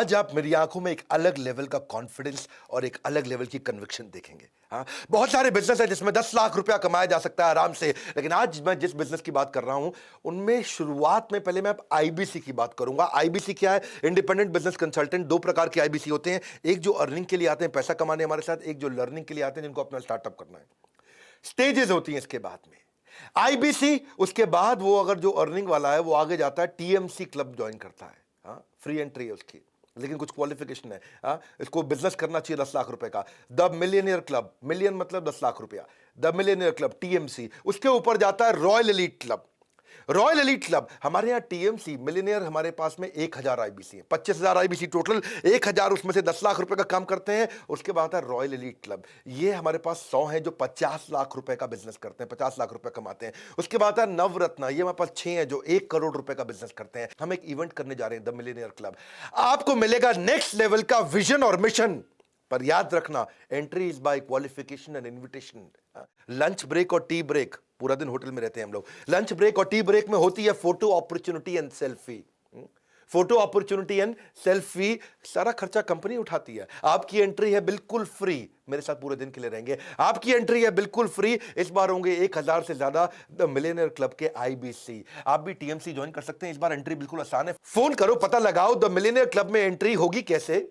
आज आप मेरी आंखों में एक अलग लेवल का कॉन्फिडेंस और एक अलग लेवल की कन्विक्शन देखेंगे। हाँ, बहुत सारे बिजनेस है जिसमें 10 लाख रुपया कमाया जा सकता है आराम से, लेकिन आज मैं जिस बिजनेस की बात कर रहा हूं उनमें शुरुआत में पहले मैं आईबीसी की बात करूंगा। आईबीसी क्या है? Independent business consultant. दो प्रकार के आईबीसी होते हैं, एक जो अर्निंग के लिए आते हैं पैसा कमाने हमारे साथ, एक जो लर्निंग के लिए आते हैं जिनको अपना स्टार्टअप करना है। स्टेजेस होती हैं इसके बाद में आईबीसी, उसके बाद वो अगर जो अर्निंग वाला है वो आगे जाता है टीएमसी क्लब ज्वाइन करता है। हाँ, फ्री एंट्री है उसकी, लेकिन कुछ क्वालिफिकेशन है। हाँ, इसको बिजनेस करना चाहिए 10 लाख रुपए का। द मिलियनियर क्लब, मिलियन मतलब 10 लाख रुपया, द मिलियनियर क्लब टीएमसी। उसके ऊपर जाता है royal elite club. Royal elite club, हमारे यहाँ टीएमसी मिलियनियर, हमारे पास में 1000 आईबीसी है, 25,000 आईबीसी टोटल, 1000 उसमें से 10 लाख रुपए का काम करते हैं। उसके बाद है रॉयल एलीट क्लब, ये हमारे पास 100 है जो 50 लाख रुपए का बिजनेस करते हैं, 50 लाख रुपए कमाते हैं। उसके बाद है नवरत्न, ये हमारे पास 6 है जो 1 करोड़ रुपए का बिजनेस करते हैं। हम एक इवेंट करने जा रहे हैं द मिलियनियर क्लब। आपको मिलेगा नेक्स्ट लेवल का विजन और मिशन, पर याद रखना entry is by qualification and invitation. Lunch break और टी ब्रेक, पूरा दिन होटल में रहते हैं हम लोग, लंच ब्रेक और टी ब्रेक में होती है photo opportunity and selfie. Photo opportunity and selfie सारा खर्चा कंपनी उठाती है। आपकी एंट्री है बिल्कुल फ्री, मेरे साथ पूरे दिन के लिए रहेंगे, आपकी एंट्री है बिल्कुल फ्री। इस बार होंगे 1000 से ज्यादा द मिलियनियर क्लब के आईबीसी। आप भी टीएमसी ज्वाइन कर सकते हैं, इस बार एंट्री बिल्कुल आसान है। फोन करो, पता लगाओ द मिलियनियर क्लब में एंट्री होगी कैसे।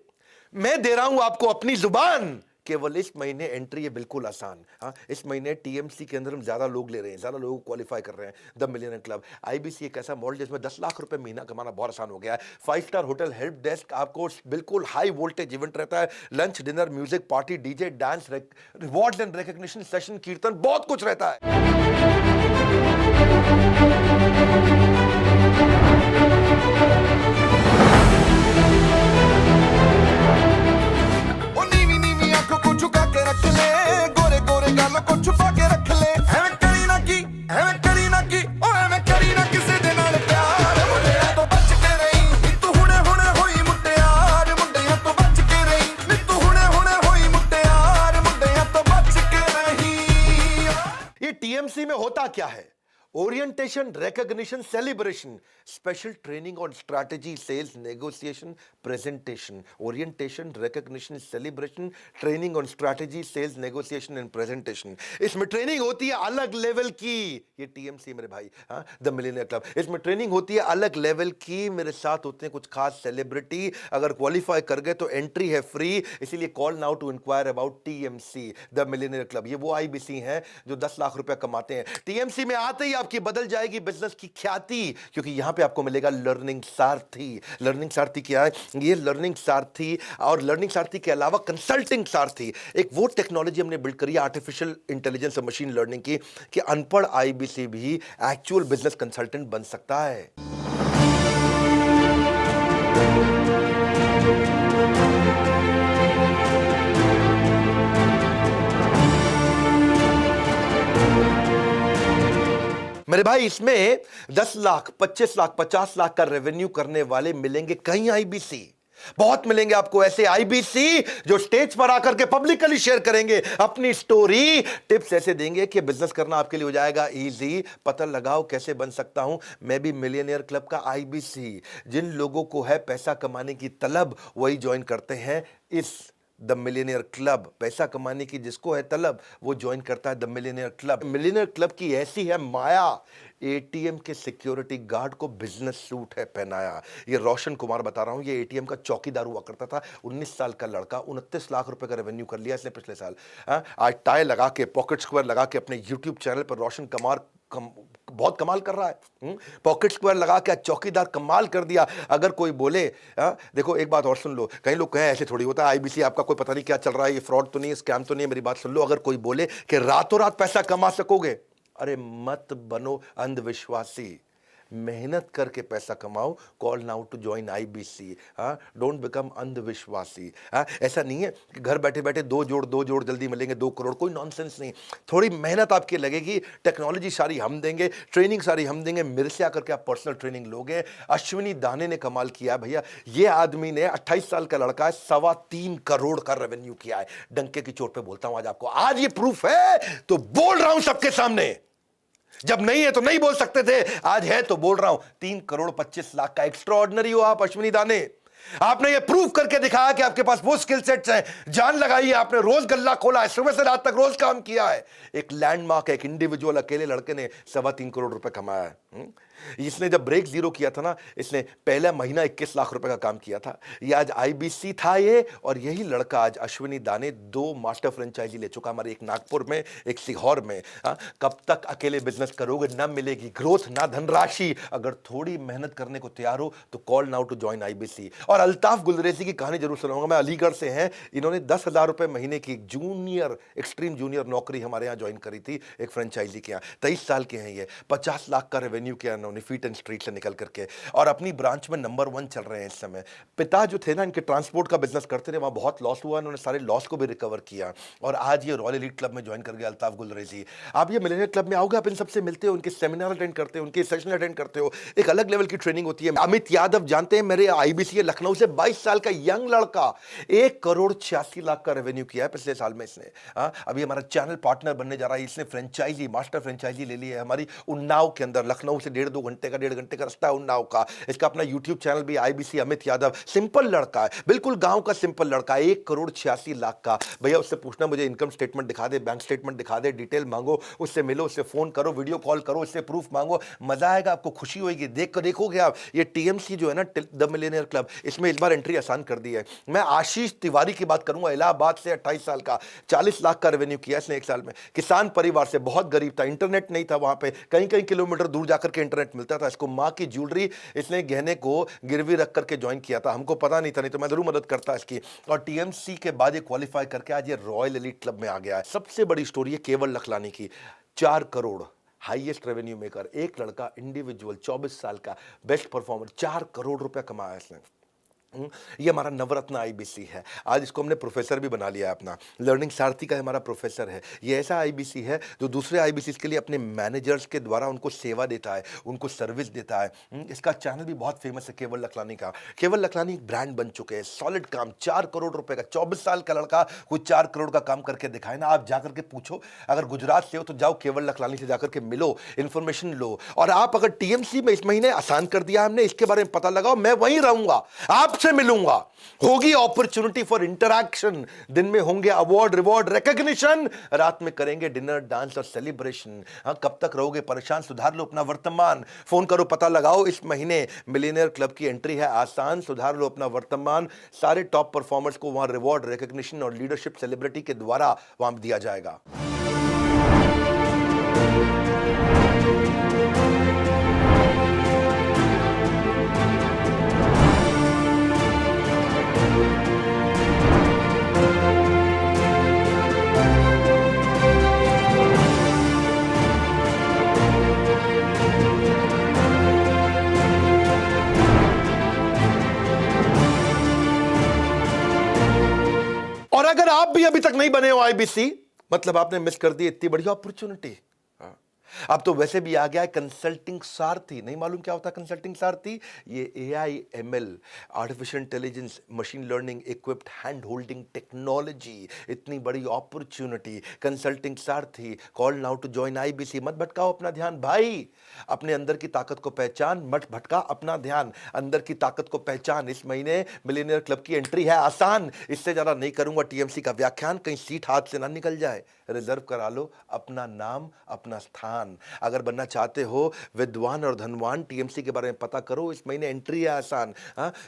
मैं दे रहा हूं आपको अपनी जुबान, केवल इस महीने एंट्री है बिल्कुल आसान। हाँ, इस महीने टीएमसी के अंदर हम ज्यादा लोग ले रहे हैं, ज्यादा लोग क्वालिफाई कर रहे हैं। द मिलियनियर क्लब आईबीसी एक ऐसा मॉडल जिसमें 10 लाख रुपए महीना कमाना बहुत आसान हो गया है। 5 स्टार होटल, हेल्प डेस्क, आपको बिल्कुल हाई वोल्टेज इवेंट रहता है, lunch dinner music party DJ dance rewards and recognition session कीर्तन, बहुत कुछ रहता है। ओ नीवी नीवी आंखों को झुका के रख ले, गोरे गोरे गालों को छुपा के रख ले। एवें करी ना की, एवें करी ना की, ओ एवें करी ना किसे दे नाल प्यार। मुंडिया तो बच के रही, नी तू हुणे हुणे होई मुटियार। मुंडिया तो बच के रही, नी तू हुणे हुणे होई मुटियार। मुंडिया तो बच के रही। ये टीएमसी में होता क्या है? Orientation, recognition, celebration, special training on strategy, sales, negotiation, presentation. Orientation, recognition, celebration, training on strategy, sales, negotiation and presentation. इसमें ट्रेनिंग होती है अलग लेवल की। ये टीएमसी मेरे भाई, हाँ, द मिलियनियर क्लब, इसमें ट्रेनिंग होती है अलग लेवल की। मेरे साथ होते हैं कुछ खास सेलिब्रिटी, अगर क्वालिफाई कर गए तो एंट्री है फ्री। इसीलिए call now to enquire about TMC the millionaire club. ये वो आईबीसी हैं जो 10 लाख रुपया कमाते हैं। टीएमसी में आते ही आपकी बदल जाएगी बिजनेस की ख्याति, क्योंकि यहां पे आपको मिलेगा लर्निंग सारथी। लर्निंग सारथी क्या है? ये लर्निंग सारथी और लर्निंग सारथी के अलावा कंसल्टिंग सारथी, एक वो टेक्नोलॉजी हमने बिल्ड करी है आर्टिफिशियल इंटेलिजेंस और मशीन लर्निंग की, कि अनपढ़ आईबीसी भी एक्चुअल बिजनेस कंसल्टेंट बन सकता है। मेरे भाई, इसमें 10 लाख, 25 लाख, 50 लाख का रेवेन्यू करने वाले मिलेंगे कई आईबीसी, बहुत मिलेंगे आपको ऐसे आईबीसी जो स्टेज पर आकर के पब्लिकली शेयर करेंगे अपनी स्टोरी, टिप्स ऐसे देंगे कि बिजनेस करना आपके लिए हो जाएगा इजी। पता लगाओ कैसे बन सकता हूं मैं भी मिलियनियर क्लब का आईबीसी। जिन लोगों को है पैसा कमाने की तलब, वही ज्वाइन करते हैं इस द मिलियनियर क्लब। पैसा कमाने की जिसको है तलब, वो ज्वाइन करता है the millionaire club. Millionaire club की ऐसी है माया, एटीएम के सिक्योरिटी गार्ड को बिजनेस सूट है पहनाया। ये रोशन कुमार बता रहा हूं, ये एटीएम का चौकीदार हुआ करता था, 19 साल का लड़का, 29 लाख रुपए का रेवेन्यू कर लिया इसने पिछले साल। आज टाई लगा के, पॉकेट स्क्वायर लगा के अपने यूट्यूब चैनल पर रोशन कुमार बहुत कमाल कर रहा है। पॉकेट स्क्वायर लगा के चौकीदार कमाल कर दिया। अगर कोई बोले, देखो एक बात और सुन लो, कई लोग कहें ऐसे थोड़ी होता है आईबीसी, आपका कोई पता नहीं क्या चल रहा है, ये फ्रॉड तो नहीं है, स्कैम तो नहीं है। मेरी बात सुन लो, अगर कोई बोले कि रातों रात पैसा कमा सकोगे, अरे मत बनो अंधविश्वासी, मेहनत करके पैसा कमाओ। Call now to join IBC. Don't become अंधविश्वासी। ऐसा नहीं है कि घर बैठे बैठे दो जोड़ जल्दी मिलेंगे 2 करोड़, कोई नॉनसेंस नहीं। थोड़ी मेहनत आपकी लगेगी, टेक्नोलॉजी सारी हम देंगे, ट्रेनिंग सारी हम देंगे, मेरे से आकर के आप पर्सनल ट्रेनिंग लोगे। अश्विनी दाने ने कमाल किया भैया, ये आदमी ने 28 साल का लड़का है, 3.25 करोड़ का रेवेन्यू किया है। डंके की चोट पे बोलता हूं आज आपको, आज ये प्रूफ है तो बोल रहा हूं सबके सामने। जब नहीं है तो नहीं बोल सकते थे, आज है तो बोल रहा हूं। 3 करोड़ 25 लाख का एक्स्ट्राऑर्डिनरी हो आप अश्विनी दाने। आपने ये प्रूव करके दिखाया कि आपके पास वो स्किल सेट्स हैं, जान लगाई है, आपने रोज गल्ला खोला है, सुबह से रात तक रोज काम किया है। एक लैंडमार्क है, एक इंडिविजुअल अकेले लड़के ने 3.25 करोड़ रुपए कमाया है। इसने जब ब्रेक जीरो किया था ना, इसने पहला महीना 21 लाख रुपए का काम किया था। ये आज आईबीसी था ये, और यही लड़का आज अश्विनी दाने 2 मास्टर फ्रेंचाइजी ले चुका, हमारे एक नागपुर में, एक सीहोर में। कब तक अकेले बिजनेस करोगे? ना मिलेगी ग्रोथ, ना धनराशि। अगर थोड़ी मेहनत करने को तैयार हो तो call now to join IBC. और अल्ताफ गुलरेजी की कहानी जरूर सुनाऊंगा मैं, अलीगढ़ से हैं। इन्होंने 10,000 रुपए महीने की एक जूनियर, एक्सट्रीम जूनियर नौकरी हमारे यहाँ ज्वाइन करी थी एक फ्रेंचाइजी के यहाँ। 23 साल के हैं ये, 50 लाख का रेवेन्यू किया इन्होंने फीट एंड स्ट्रीट से निकल करके, और अपनी ब्रांच में नंबर 1 चल रहे हैं इस समय। पिता जो थे ना, इनके ट्रांसपोर्ट का बिजनेस करते थे, वहां बहुत लॉस हुआ, इन्होंने सारे लॉस को भी रिकवर किया, और आज ये रॉयल एलीट क्लब में ज्वाइन कर गया अल्ताफ गुलरेजी। आप ये मिलेनियर क्लब में आओगे, आप इन सबसे मिलते हो, उनके सेमिनार अटेंड करते हो, उनके सेशन अटेंड करते हो, एक अलग लेवल की ट्रेनिंग होती है। अमित यादव जानते हैं, मेरे आईबीसी लखनऊ से 22 साल का यंग लड़का, 1,86,00,000 का रेवेन्यू किया है पिछले साल में इसने। अभी हमारा चैनल पार्टनर बनने जा रहा है। इसने फ्रेंचाइजी, मास्टर फ्रेंचाइजी ले ली है हमारी उन्नाव के अंदर। लखनऊ से 1.5 घंटे का रास्ता है उन्नाव का। इसका अपना यूट्यूब चैनल भी आईबीसी अमित यादव। सिंपल लड़का है, बिल्कुल गांव का सिंपल लड़का है, 1,86,00,000 का। भैया उससे पूछना, मुझे इनकम स्टेटमेंट दिखा दे, बैंक स्टेटमेंट दिखा दे, डिटेल मांगो, उससे मिलो, उससे फोन करो, वीडियो कॉल करो, उससे प्रूफ मांगो, मजा आएगा, आपको खुशी होगी। देखोगे आप, ये टीएमसी जो है ना, द मिलेनियर क्लब, इसमें इस बार एंट्री आसान कर दी है। मैं आशीष तिवारी की बात करूंगा, इलाहाबाद से, 28 साल का, 40 लाख का रेवेन्यू किया इसने एक साल में। किसान परिवार से, बहुत गरीब था, इंटरनेट नहीं था वहां पे, कई किलोमीटर दूर जाकर के इंटरनेट मिलता था इसको। मां की ज्वेलरी इसने गहने को गिरवी रख करके ज्वाइन किया था, हमको पता नहीं था, नहीं तो मैं जरूर मदद करता इसकी। और टीएमसी के बाद ये क्वालिफाई करके आज ये रॉयल एलीट क्लब में आ गया है। सबसे बड़ी स्टोरी है केवल लखलानी की, 4 करोड़ हाईएस्ट रेवेन्यू मेकर, एक लड़का इंडिविजुअल, 24 साल का, बेस्ट परफॉर्मर, 4 करोड़ रुपया कमाया इसने। ये हमारा नवरत्न आईबीसी है। आज इसको हमने प्रोफेसर भी बना लिया है अपना, लर्निंग सारथी का हमारा प्रोफेसर है। ये ऐसा आईबीसी है जो दूसरे आईबीसी के लिए अपने मैनेजर्स के द्वारा उनको सेवा देता है, उनको सर्विस देता है। इसका चैनल भी बहुत फेमस है केवल लखलानी का। केवल लखलानी एक ब्रांड बन चुके हैं, सॉलिड काम, 4 करोड़ रुपए का, 24 साल का लड़का कोई 4 करोड़ का काम करके दिखाए ना। आप जाकर के पूछो, अगर गुजरात से हो तो जाओ केवल लखलानी से जाकर के मिलो, इन्फॉर्मेशन लो। और आप अगर टीएमसी में इस महीने आसान कर दिया हमने, इसके बारे में पता लगाओ, मैं वहीं रहूंगा, आपसे मिलूंगा, होगी अपॉर्चुनिटी फॉर इंटरैक्शन। दिन में होंगे अवार्ड, रिवॉर्ड, रिकॉग्निशन, रात में करेंगे डिनर, डांस और सेलिब्रेशन। कब तक रहोगे परेशान? सुधार लो अपना वर्तमान, फोन करो, पता लगाओ। इस महीने मिलियनेयर क्लब की एंट्री है आसान, सुधार लो अपना वर्तमान। सारे टॉप परफॉर्मर्स को वहां रिवॉर्ड, रिकॉग्निशन और लीडरशिप सेलिब्रिटी के द्वारा वहां दिया जाएगा। और अगर आप भी अभी तक नहीं बने हो आईबीसी, मतलब आपने मिस कर दी इतनी बड़ी अपॉर्चुनिटी। अब तो वैसे भी आ गया है कंसल्टिंग सारथी। नहीं मालूम क्या होता है कंसल्टिंग सारथी? ये AI, ML, artificial intelligence, machine learning equipped hand holding technology, इतनी बड़ी opportunity, consulting Sarathi. Call now to join IBC. मत भटकाओ अपना ध्यान भाई, अपने अंदर की ताकत को पहचान, मत भटका अपना ध्यान, अंदर की ताकत को पहचान। इस महीने मिलियनेयर क्लब की एंट्री है आसान, इससे ज्यादा नहीं करूंगा टीएमसी का व्याख्यान, कहीं सीट हाथ से ना निकल जाए। रिजर्व करा लो अपना नाम, अपना स्थान। अगर बनना चाहते हो विद्वान और धनवान, टीएमसी के बारे में पता करो। इस महीने एंट्री है आसान।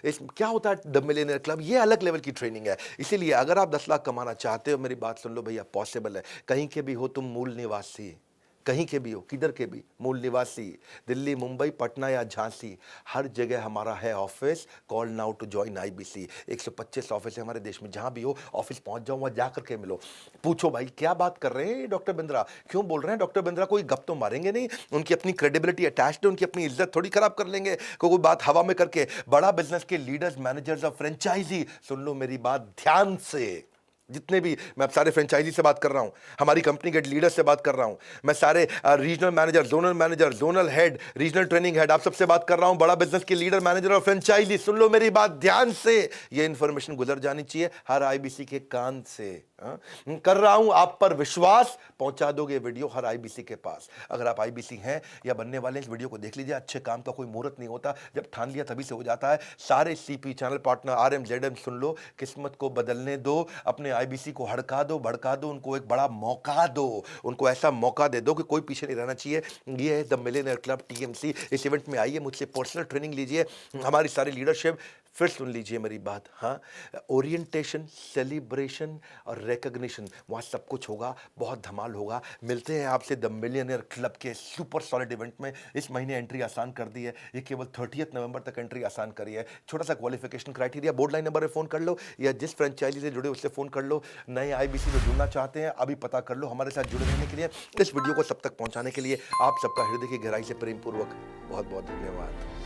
इस क्या होता है द मिलियनेयर क्लब? ये अलग लेवल की ट्रेनिंग है। इसीलिए अगर आप 10 लाख कमाना चाहते हो, मेरी बात सुन लो भैया, पॉसिबल है। कहीं के भी हो तुम मूल निवासी, कहीं के भी हो, किधर के भी मूल निवासी, दिल्ली, मुंबई, पटना या झांसी, हर जगह हमारा है office. Call now to join IBC. 125 office है हमारे देश में, जहां भी हो ऑफिस पहुंच जाओ, वहां जाकर के मिलो। पूछो भाई क्या बात कर रहे हैं डॉक्टर बिंद्रा, क्यों बोल रहे हैं डॉक्टर बिंद्रा? कोई गप तो मारेंगे नहीं, उनकी अपनी क्रेडिबिलिटी अटैच्ड है, उनकी अपनी इज्जत थोड़ी खराब कर लेंगे कोई बात हवा में करके। बड़ा बिजनेस के लीडर्स, मैनेजर्स और फ्रेंचाइजी, सुन लो मेरी बात ध्यान से। जितने भी, मैं सारे फ्रेंचाइजी से बात कर रहा हूं, हमारी कंपनी के लीडर से बात कर रहा हूं, मैं सारे regional manager, zonal head, regional training head, आप सबसे बात कर रहा हूं, बड़ा बिजनेस के लीडर, मैनेजर और फ्रेंचाइजी, सुन लो मेरी बात ध्यान से। ये इंफॉर्मेशन गुजर जानी चाहिए हर आईबीसी के कान से। हाँ? कर रहा हूं आप पर विश्वास, पहुंचा दोगे वीडियो हर आईबीसी के पास। अगर आप आईबीसी हैं या बनने वाले हैं, इस वीडियो को देख लीजिए। अच्छे काम का कोई मुहूर्त नहीं होता, जब ठान लिया तभी से हो जाता है। सारे सीपी चैनल पार्टनर आरएम जेडएम सुन लो, किस्मत को बदलने दो, अपने आईबीसी को हड़का दो, भड़का दो, उनको एक बड़ा मौका दो, उनको ऐसा मौका दे दो कि कोई पीछे नहीं रहना चाहिए। ये है द मिलियनेयर क्लब टीएमसी। इस इवेंट में आइए, मुझसे पर्सनल ट्रेनिंग लीजिए, हमारी सारी लीडरशिप। फिर सुन लीजिए मेरी बात, हाँ, ओरिएंटेशन, सेलिब्रेशन और रिकग्निशन, वहाँ सब कुछ होगा, बहुत धमाल होगा। मिलते हैं आपसे द मिलियनेयर क्लब के सुपर सॉलिड इवेंट में। इस महीने एंट्री आसान कर दी है, ये केवल 30 नवंबर तक एंट्री आसान करी है। छोटा सा qualification criteria, board line number पर फ़ोन कर लो या जिस फ्रेंचाइजी से जुड़े उससे फ़ोन कर लो। नए आईबीसी में जुड़ना चाहते हैं, अभी पता कर लो। हमारे साथ जुड़े रहने के लिए, इस वीडियो को सब तक पहुँचाने के लिए आप सबका हृदय की गहराई से प्रेम पूर्वक बहुत बहुत धन्यवाद।